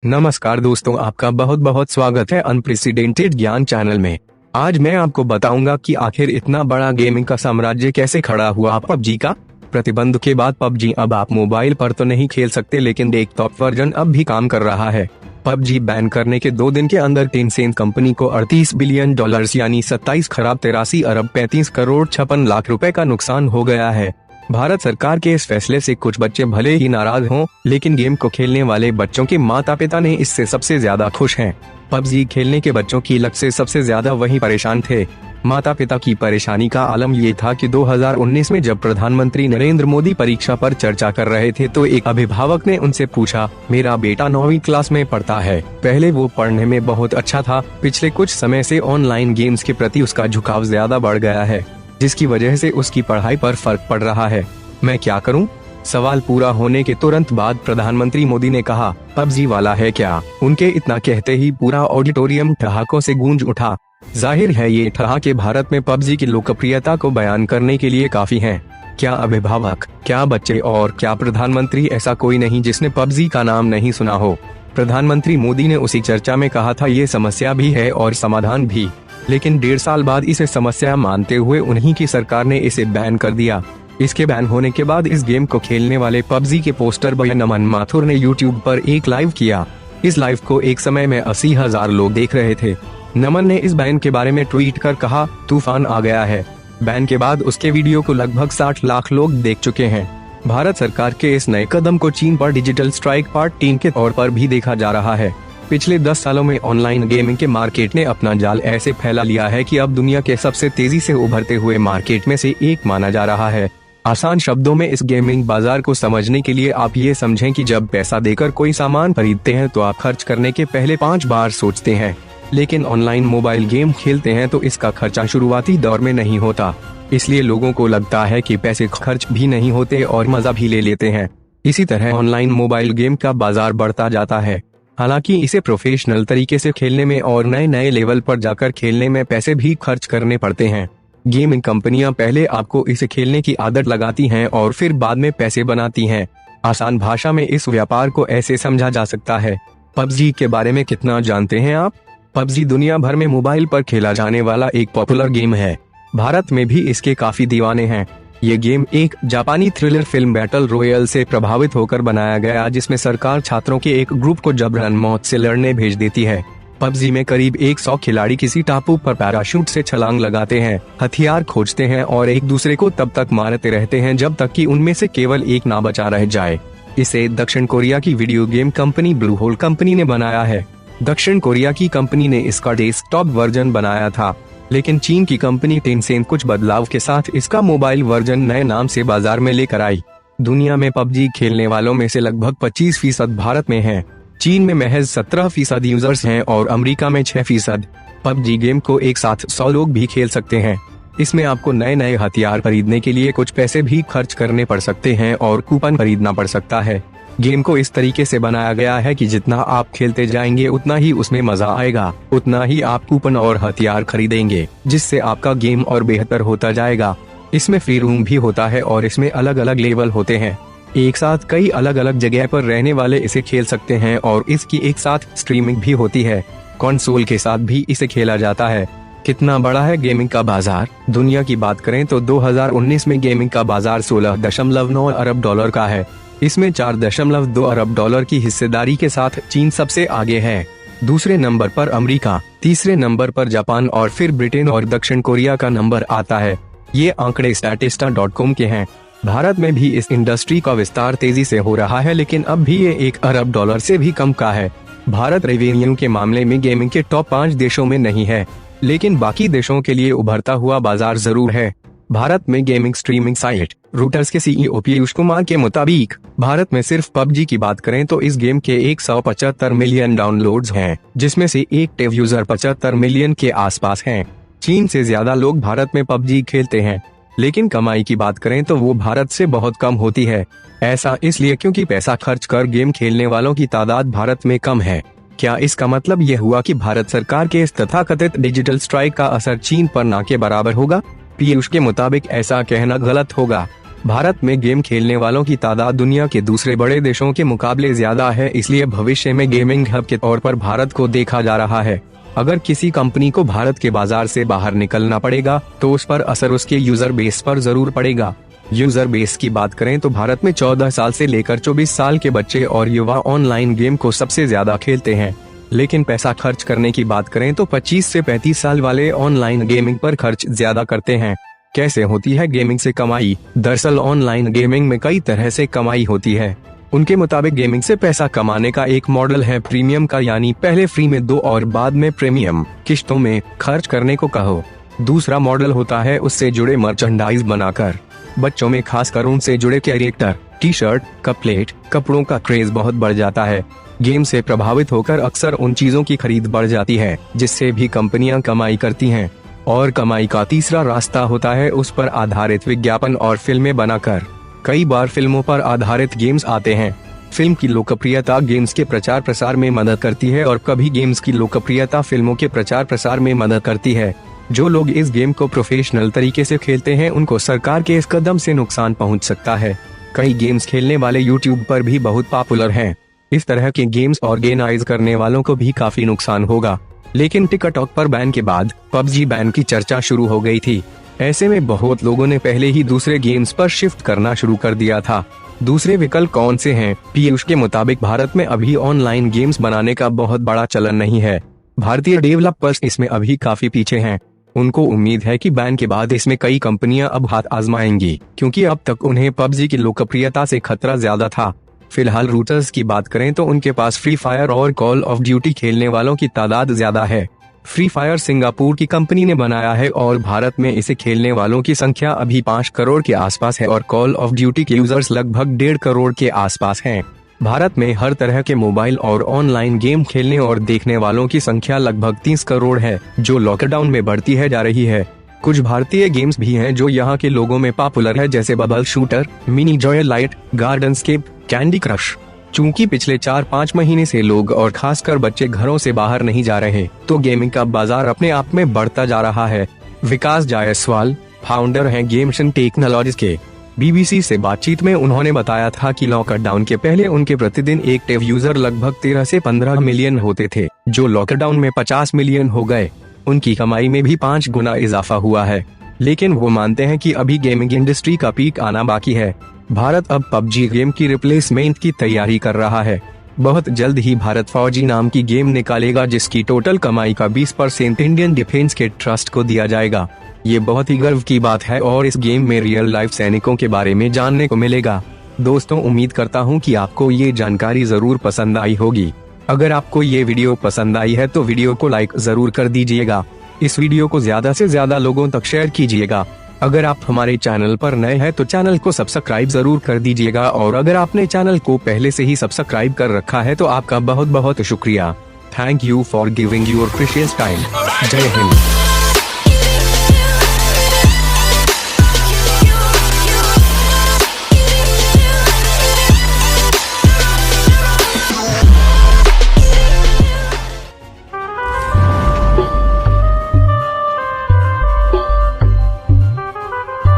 नमस्कार दोस्तों, आपका बहुत बहुत स्वागत है अनप्रेसिडेंटेड ज्ञान चैनल में। आज मैं आपको बताऊंगा कि आखिर इतना बड़ा गेमिंग का साम्राज्य कैसे खड़ा हुआ पबजी का। प्रतिबंध के बाद पबजी अब आप मोबाइल पर तो नहीं खेल सकते, लेकिन डेस्कटॉप वर्जन अब भी काम कर रहा है। पबजी बैन करने के 2 दिन के अंदर टेंसेंट कंपनी को $38 बिलियन यानी 27,83,35,56,56 का नुकसान हो गया है। भारत सरकार के इस फैसले से कुछ बच्चे भले ही नाराज हों, लेकिन गेम को खेलने वाले बच्चों के माता पिता ने इससे सबसे ज्यादा खुश हैं। पबजी खेलने के बच्चों की लत से सबसे ज्यादा वही परेशान थे। माता पिता की परेशानी का आलम ये था कि 2019 में जब प्रधानमंत्री नरेंद्र मोदी परीक्षा पर चर्चा कर रहे थे तो एक अभिभावक ने उनसे पूछा, मेरा बेटा 9वीं क्लास में पढ़ता है, पहले वो पढ़ने में बहुत अच्छा था, पिछले कुछ समय से ऑनलाइन गेम्स के प्रति उसका झुकाव ज्यादा बढ़ गया है, जिसकी वजह से उसकी पढ़ाई पर फर्क पड़ रहा है, मैं क्या करूं? सवाल पूरा होने के तुरंत बाद प्रधानमंत्री मोदी ने कहा, पबजी वाला है क्या? उनके इतना कहते ही पूरा ऑडिटोरियम ठहाकों से गूंज उठा। जाहिर है ये ठहाके भारत में पबजी की लोकप्रियता को बयान करने के लिए काफी हैं। क्या अभिभावक, क्या बच्चे और क्या प्रधानमंत्री, ऐसा कोई नहीं जिसने पबजी का नाम नहीं सुना हो। प्रधानमंत्री मोदी ने उसी चर्चा में कहा था, ये समस्या भी है और समाधान भी, लेकिन 1.5 साल बाद इसे समस्या मानते हुए उन्हीं की सरकार ने इसे बैन कर दिया। इसके बैन होने के बाद इस गेम को खेलने वाले पबजी के पोस्टर बॉय नमन माथुर ने यूट्यूब पर एक लाइव किया। इस लाइव को एक समय में 80,000 लोग देख रहे थे। नमन ने इस बैन के बारे में ट्वीट कर कहा, तूफान आ गया है। बैन के बाद उसके वीडियो को लगभग 60 लाख लोग देख चुके हैं। भारत सरकार के इस नए कदम को चीन पर डिजिटल स्ट्राइक पार्ट 3 के तौर पर भी देखा जा रहा है। पिछले 10 सालों में ऑनलाइन गेमिंग के मार्केट ने अपना जाल ऐसे फैला लिया है कि अब दुनिया के सबसे तेजी से उभरते हुए मार्केट में से एक माना जा रहा है। आसान शब्दों में इस गेमिंग बाजार को समझने के लिए आप ये समझें कि जब पैसा देकर कोई सामान खरीदते हैं तो आप खर्च करने के पहले 5 बार सोचते हैं, लेकिन ऑनलाइन मोबाइल गेम खेलते हैं तो इसका खर्चा शुरुआती दौर में नहीं होता। इसलिए लोगों को लगता है कि पैसे खर्च भी नहीं होते और मजा भी ले लेते हैं। इसी तरह ऑनलाइन मोबाइल गेम का बाजार बढ़ता जाता है। हालांकि इसे प्रोफेशनल तरीके से खेलने में और नए नए लेवल पर जाकर खेलने में पैसे भी खर्च करने पड़ते हैं। गेमिंग कंपनियां पहले आपको इसे खेलने की आदत लगाती हैं और फिर बाद में पैसे बनाती हैं। आसान भाषा में इस व्यापार को ऐसे समझा जा सकता है। पबजी के बारे में कितना जानते हैं आप? पबजी दुनिया भर में मोबाइल पर खेला जाने वाला एक पॉपुलर गेम है। भारत में भी इसके काफी दीवाने हैं। ये गेम एक जापानी थ्रिलर फिल्म बैटल रॉयल से प्रभावित होकर बनाया गया, जिसमें सरकार छात्रों के एक ग्रुप को जबरन मौत से लड़ने भेज देती है। पबजी में करीब 100 खिलाड़ी किसी टापू पर पैराशूट से छलांग लगाते हैं, हथियार खोजते हैं और एक दूसरे को तब तक मारते रहते हैं जब तक कि उनमें से केवल एक ना बचा रह जाए। इसे दक्षिण कोरिया की video game company Blue Hole company ने बनाया है। दक्षिण कोरिया की कंपनी ने इसका डेस्कटॉप वर्जन बनाया था, लेकिन चीन की कंपनी टेंसेंट कुछ बदलाव के साथ इसका मोबाइल वर्जन नए नाम से बाजार में लेकर आई। दुनिया में पबजी खेलने वालों में से लगभग 25% भारत में हैं। चीन में महज 17% यूजर्स हैं और अमेरिका में 6%। पबजी गेम को एक साथ 100 लोग भी खेल सकते हैं। इसमें आपको नए नए हथियार खरीदने के लिए कुछ पैसे भी खर्च करने पड़ सकते हैं और कूपन खरीदना पड़ सकता है। गेम को इस तरीके से बनाया गया है कि जितना आप खेलते जाएंगे उतना ही उसमें मजा आएगा, उतना ही आप कूपन और हथियार खरीदेंगे, जिससे आपका गेम और बेहतर होता जाएगा। इसमें फ्री रूम भी होता है और इसमें अलग अलग लेवल होते हैं। एक साथ कई अलग अलग जगह पर रहने वाले इसे खेल सकते हैं और इसकी एक साथ स्ट्रीमिंग भी होती है। कंसोल के साथ भी इसे खेला जाता है। कितना बड़ा है गेमिंग का बाजार? दुनिया की बात करें तो 2019 में गेमिंग का बाजार $16.9 अरब का है। इसमें $4.2 अरब की हिस्सेदारी के साथ चीन सबसे आगे है। दूसरे नंबर पर अमेरिका, तीसरे नंबर पर जापान और फिर ब्रिटेन और दक्षिण कोरिया का नंबर आता है। ये आंकड़े statista.com के हैं। भारत में भी इस इंडस्ट्री का विस्तार तेजी से हो रहा है, लेकिन अब भी ये $1 अरब से भी कम का है। भारत रेवेन्यू के मामले में गेमिंग के टॉप 5 देशों में नहीं है, लेकिन बाकी देशों के लिए उभरता हुआ बाजार जरूर है। भारत में गेमिंग स्ट्रीमिंग साइट रूटर्स के सीईओ पीयूष कुमार के मुताबिक भारत में सिर्फ पबजी की बात करें तो इस गेम के 175 मिलियन डाउनलोड्स हैं, जिसमें से एक्टिव यूजर 75 मिलियन के आसपास हैं। चीन से ज्यादा लोग भारत में पबजी खेलते हैं, लेकिन कमाई की बात करें तो वो भारत से बहुत कम होती है। ऐसा इसलिए क्योंकि पैसा खर्च कर गेम खेलने वालों की तादाद भारत में कम है। क्या इसका मतलब ये हुआ कि भारत सरकार के इस तथाकथित डिजिटल स्ट्राइक का असर चीन पर ना के बराबर होगा? पीयूष के मुताबिक ऐसा कहना गलत होगा। भारत में गेम खेलने वालों की तादाद दुनिया के दूसरे बड़े देशों के मुकाबले ज्यादा है, इसलिए भविष्य में गेमिंग हब के तौर पर भारत को देखा जा रहा है। अगर किसी कंपनी को भारत के बाजार से बाहर निकलना पड़ेगा तो उस पर असर उसके यूजर बेस पर जरूर पड़ेगा। यूजर बेस की बात करें तो भारत में 14 साल से लेकर 24 साल के बच्चे और युवा ऑनलाइन गेम को सबसे ज्यादा खेलते हैं। लेकिन पैसा खर्च करने की बात करें तो 25 से 35 साल वाले ऑनलाइन गेमिंग पर खर्च ज्यादा करते हैं। कैसे होती है गेमिंग से कमाई? दरअसल ऑनलाइन गेमिंग में कई तरह से कमाई होती है। उनके मुताबिक गेमिंग से पैसा कमाने का एक मॉडल है प्रीमियम का, यानी पहले फ्री में दो और बाद में प्रीमियम किश्तों में खर्च करने को कहो। दूसरा मॉडल होता है उससे जुड़े मर्चेंडाइज बनाकर। बच्चों में खासकर उनसे जुड़े कैरेक्टर, टी शर्ट, कपलेट, कपड़ों का क्रेज बहुत बढ़ जाता है। गेम से प्रभावित होकर अक्सर उन चीजों की खरीद बढ़ जाती है जिससे भी कंपनियां कमाई करती हैं। और कमाई का तीसरा रास्ता होता है उस पर आधारित विज्ञापन और फिल्में बनाकर। कई बार फिल्मों पर आधारित गेम्स आते हैं। फिल्म की लोकप्रियता गेम्स के प्रचार प्रसार में मदद करती है और कभी गेम्स की लोकप्रियता फिल्मों के प्रचार प्रसार में मदद करती है। जो लोग इस गेम को प्रोफेशनल तरीके से खेलते हैं उनको सरकार के इस कदम से नुकसान पहुंच सकता है। कई गेम्स खेलने वाले यूट्यूब पर भी बहुत पॉपुलर हैं। इस तरह के गेम्स ऑर्गेनाइज करने वालों को भी काफी नुकसान होगा। लेकिन टिकटॉक पर बैन के बाद पबजी बैन की चर्चा शुरू हो गई थी। ऐसे में बहुत लोगों ने पहले ही दूसरे गेम्स पर शिफ्ट करना शुरू कर दिया था। दूसरे विकल्प कौन से हैं? पीयूष के मुताबिक भारत में अभी ऑनलाइन गेम्स बनाने का बहुत बड़ा चलन नहीं है। भारतीय डेवलपर्स इसमें अभी काफी पीछे हैं। उनको उम्मीद है कि बैन के बाद इसमें कई कंपनियां अब हाथ आजमाएंगी, क्योंकि अब तक उन्हें पबजी की लोकप्रियता से खतरा ज्यादा था। फिलहाल रूटर्स की बात करें तो उनके पास फ्री फायर और कॉल ऑफ ड्यूटी खेलने वालों की तादाद ज्यादा है। फ्री फायर सिंगापुर की कंपनी ने बनाया है और भारत में इसे खेलने वालों की संख्या अभी 5 करोड़ के आसपास है और कॉल ऑफ ड्यूटी के यूजर्स लगभग 1.5 करोड़ के आसपास हैं। भारत में हर तरह के मोबाइल और ऑनलाइन गेम खेलने और देखने वालों की संख्या लगभग 30 करोड़ है, जो लॉकडाउन में बढ़ती है जा रही है। कुछ भारतीय गेम्स भी हैं जो यहाँ के लोगों में पॉपुलर है, जैसे Bubble Shooter, Mini Joy Light, Gardenscape, Candy Crush. चूंकि पिछले 4-5 महीने से लोग और खासकर बच्चे घरों से बाहर नहीं जा रहे, तो गेमिंग का बाजार अपने आप में बढ़ता जा रहा है। विकास जायसवाल फाउंडर हैं गेम्सन टेक्नोलॉजीज के। बीबीसी से बातचीत में उन्होंने बताया था कि लॉकडाउन के पहले उनके प्रतिदिन एक्टिव यूजर लगभग 13 से 15 मिलियन होते थे, जो लॉकडाउन में 50 मिलियन हो गए। उनकी कमाई में भी 5 गुना इजाफा हुआ है। लेकिन वो मानते हैं कि अभी गेमिंग इंडस्ट्री का पीक आना बाकी है। भारत अब पबजी गेम की रिप्लेसमेंट की तैयारी कर रहा है। बहुत जल्द ही भारत फौजी नाम की गेम निकालेगा, जिसकी टोटल कमाई का 20% इंडियन डिफेंस के ट्रस्ट को दिया जाएगा। ये बहुत ही गर्व की बात है और इस गेम में रियल लाइफ सैनिकों के बारे में जानने को मिलेगा। दोस्तों, उम्मीद करता हूँ कि आपको ये जानकारी जरूर पसंद आई होगी। अगर आपको ये वीडियो पसंद आई है तो वीडियो को लाइक जरूर कर दीजिएगा। इस वीडियो को ज्यादा से ज्यादा लोगों तक शेयर कीजिएगा। अगर आप हमारे चैनल पर नए हैं तो चैनल को सब्सक्राइब जरूर कर दीजिएगा, और अगर आपने चैनल को पहले से ही सब्सक्राइब कर रखा है तो आपका बहुत बहुत शुक्रिया। Thank you for giving your precious time. जय हिंद।